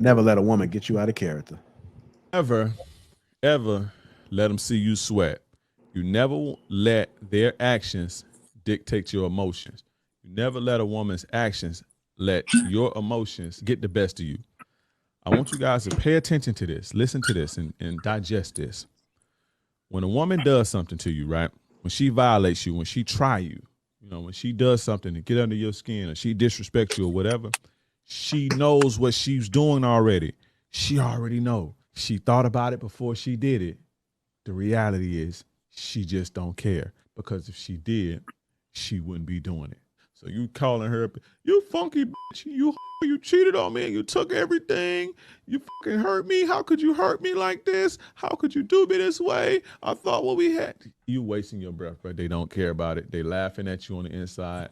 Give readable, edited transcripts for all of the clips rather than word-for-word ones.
Never let a woman get you out of character. Ever, ever let them see you sweat. You never let their actions dictate your emotions. You never let a woman's actions let your emotions get the best of you. I want you guys to pay attention to this, listen to this, and digest this. When a woman does something to you, right? When she violates you, when she try you, when she does something to get under your skin or she disrespects you or whatever, she knows what she's doing already. She already know. She thought about it before she did it. The reality is she just don't care because if she did, she wouldn't be doing it. So you calling her, you funky bitch, you cheated on me and you took everything. You fucking hurt me. How could you hurt me like this? How could you do me this way? I thought what we had. You wasting your breath, but they don't care about it. They laughing at you on the inside.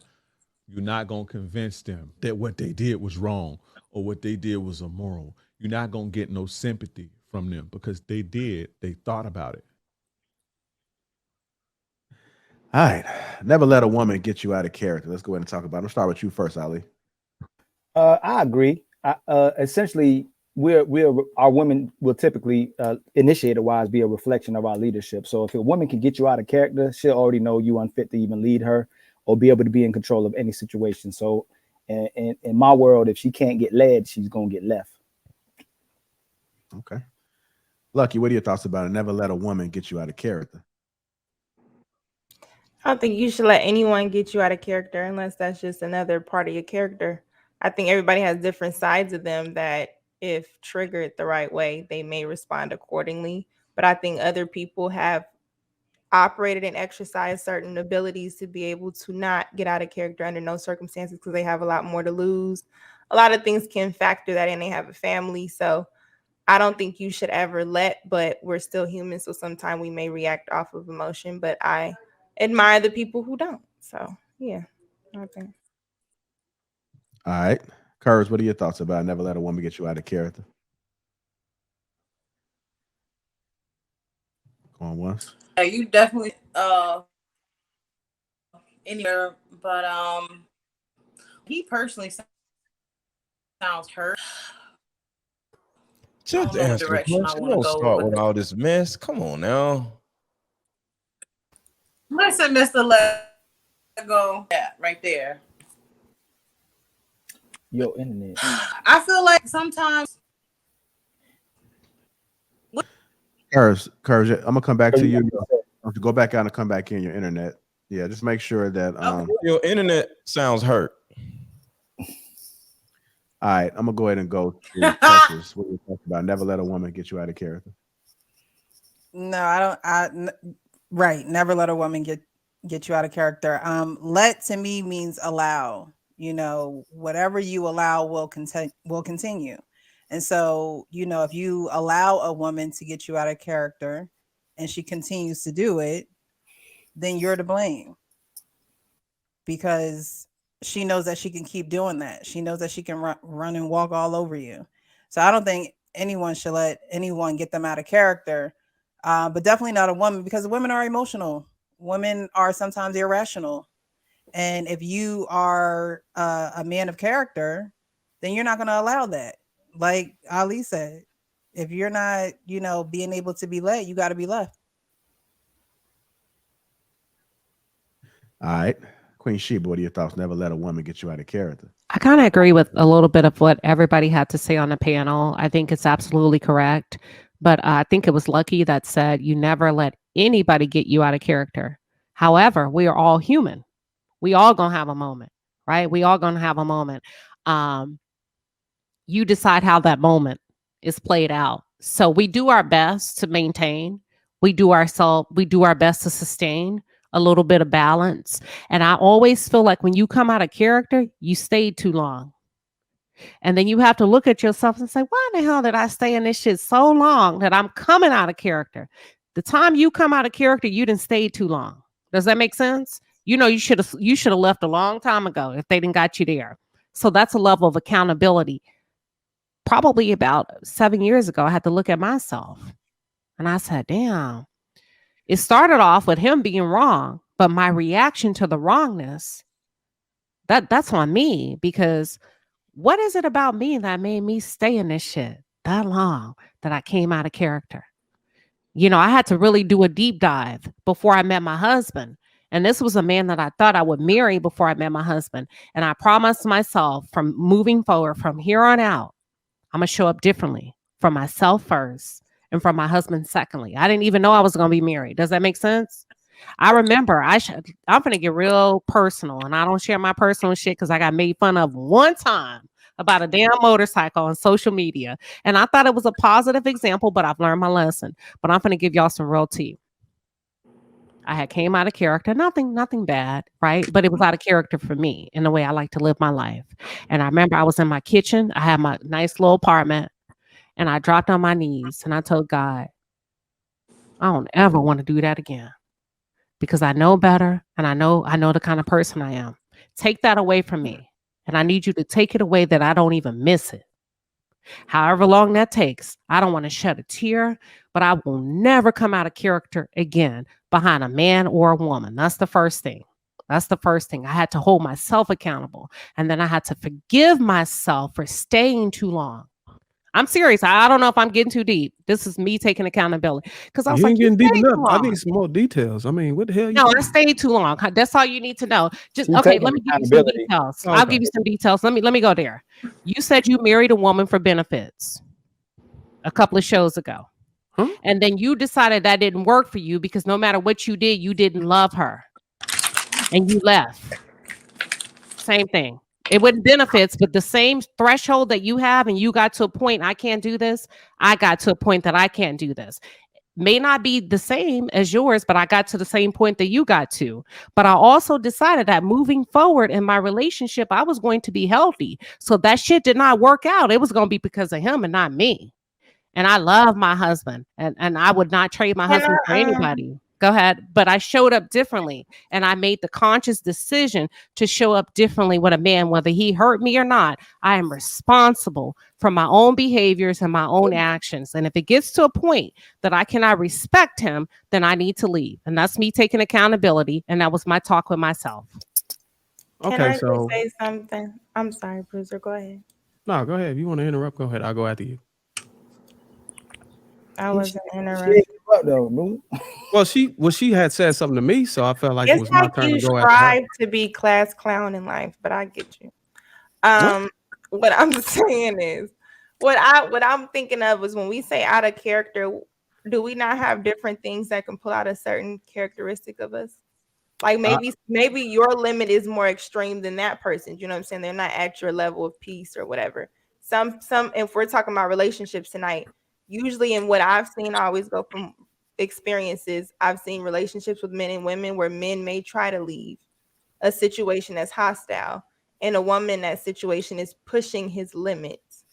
You're not gonna convince them that what they did was wrong or what they did was immoral. You're not gonna get no sympathy from them because they thought about it. All right. Never let a woman get you out of character. Let's go ahead and talk about it. I'll start with you first, Ali. I agree. Essentially, we're our women will typically initiator wise be a reflection of our leadership. So if a woman can get you out of character, she'll already know you unfit to even lead her or be able to be in control of any situation. So in my world, if she can't get led, she's gonna get left. Okay. Lucky, what are your thoughts about it? Never let a woman get you out of character. I don't think you should let anyone get you out of character unless that's just another part of your character. I think everybody has different sides of them that, if triggered the right way, they may respond accordingly. But I think other people have operated and exercised certain abilities to be able to not get out of character under no circumstances because they have a lot more to lose. A lot of things can factor that in. They have a family. So I don't think you should ever but we're still human. So sometimes we may react off of emotion, but I admire the people who don't. So yeah, I think. All right. Curves, what are your thoughts about it? Never let a woman get you out of character? Going once. Yeah, you definitely anywhere, but he personally sounds hurt. Just answer the question. Don't start with all this mess. Come on now. Listen, Mr. Let Go. Yeah, right there. Yo, internet. I feel like sometimes. Curves, I'm gonna come back to you. To go back out and come back in your internet. Yeah, just make sure that your internet sounds hurt. All right, I'm gonna go ahead and go to Texas. What we talking about? Never let a woman get you out of character. No, I don't. Right, never let a woman get you out of character. Let to me means allow. Whatever you allow will continue. And so, if you allow a woman to get you out of character and she continues to do it, then you're to blame because she knows that she can keep doing that. She knows that she can run and walk all over you. So I don't think anyone should let anyone get them out of character, but definitely not a woman because women are emotional. Women are sometimes irrational. And if you are a man of character, then you're not going to allow that. Like Ali said, if you're not, being able to be led, you got to be left. All right. Queen Sheba, what are your thoughts? Never let a woman get you out of character. I kind of agree with a little bit of what everybody had to say on the panel. I think it's absolutely correct. But I think it was Lucky that said you never let anybody get you out of character. However, we are all human. We all going to have a moment, right? We all going to have a moment. You decide how that moment is played out. So we do our best to maintain. We do our best to sustain a little bit of balance. And I always feel like when you come out of character, you stayed too long. And then you have to look at yourself and say, why in the hell did I stay in this shit so long that I'm coming out of character? The time you come out of character, you didn't stay too long. Does that make sense? You should have left a long time ago if they didn't got you there. So that's a level of accountability. Probably about 7 years ago, I had to look at myself and I said, damn, it started off with him being wrong, but my reaction to the wrongness, that's on me because What is it about me that made me stay in this shit that long that I came out of character? You know, I had to really do a deep dive before I met my husband. And this was a man that I thought I would marry before I met my husband. And I promised myself from moving forward, from here on out, I'm going to show up differently for myself first and for my husband secondly. I didn't even know I was going to be married. Does that make sense? I remember I'm going to get real personal, and I don't share my personal shit because I got made fun of one time about a damn motorcycle on social media. And I thought it was a positive example, but I've learned my lesson. But I'm going to give y'all some real tea. I had came out of character, nothing bad, right? But it was out of character for me in the way I like to live my life. And I remember I was in my kitchen. I had my nice little apartment, and I dropped on my knees and I told God, I don't ever want to do that again because I know better and I know the kind of person I am. Take that away from me. And I need you to take it away that I don't even miss it. However long that takes, I don't want to shed a tear, but I will never come out of character again behind a man or a woman. That's the first thing. I had to hold myself accountable. And then I had to forgive myself for staying too long. I'm serious. I don't know if I'm getting too deep. This is me taking accountability. Because I was like, getting deep enough. I need some more details. I mean, what the hell? No, I stayed too long. That's all you need to know. Just okay. Let me give you some details. Okay. I'll give you some details. Let me go there. You said you married a woman for benefits a couple of shows ago, and then you decided that didn't work for you because no matter what you did, you didn't love her, and you left. Same thing. It wasn't benefits, but the same threshold that you have, and you got to a point, I can't do this. I got to a point that I can't do this. May not be the same as yours, but I got to the same point that you got to. But I also decided that moving forward in my relationship, I was going to be healthy. So that shit did not work out. It was going to be because of him and not me. And I love my husband, and I would not trade my husband for anybody. Go ahead. But I showed up differently, and I made the conscious decision to show up differently with a man, whether he hurt me or not. I am responsible for my own behaviors and my own actions. And if it gets to a point that I cannot respect him, then I need to leave. And that's me taking accountability. And that was my talk with myself. Okay, Can I just say something? I'm sorry, Bruiser. Go ahead. No, go ahead. If you want to interrupt, go ahead. I'll go after you. I wasn't interrupted. Well, she had said something to me, so I felt like it was my turn to go after her. Strive to be class clown in life, but I get you. What I'm saying is, what I'm thinking of is when we say out of character, do we not have different things that can pull out a certain characteristic of us? Like maybe your limit is more extreme than that person. You know what I'm saying? They're not at your level of peace or whatever. Some if we're talking about relationships tonight, usually in what I've seen, I always go from experiences. I've seen relationships with men and women where men may try to leave a situation that's hostile, and a woman in that situation is pushing his limits.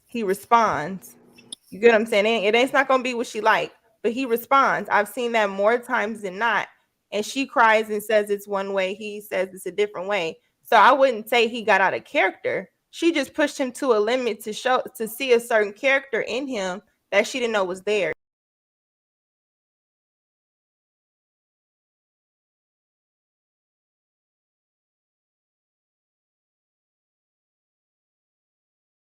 He responds. You get what I'm saying? It's not going to be what she like, but he responds. I've seen that more times than not. And she cries and says it's one way. He says it's a different way. So I wouldn't say he got out of character. She just pushed him to a limit to see a certain character in him that she didn't know was there.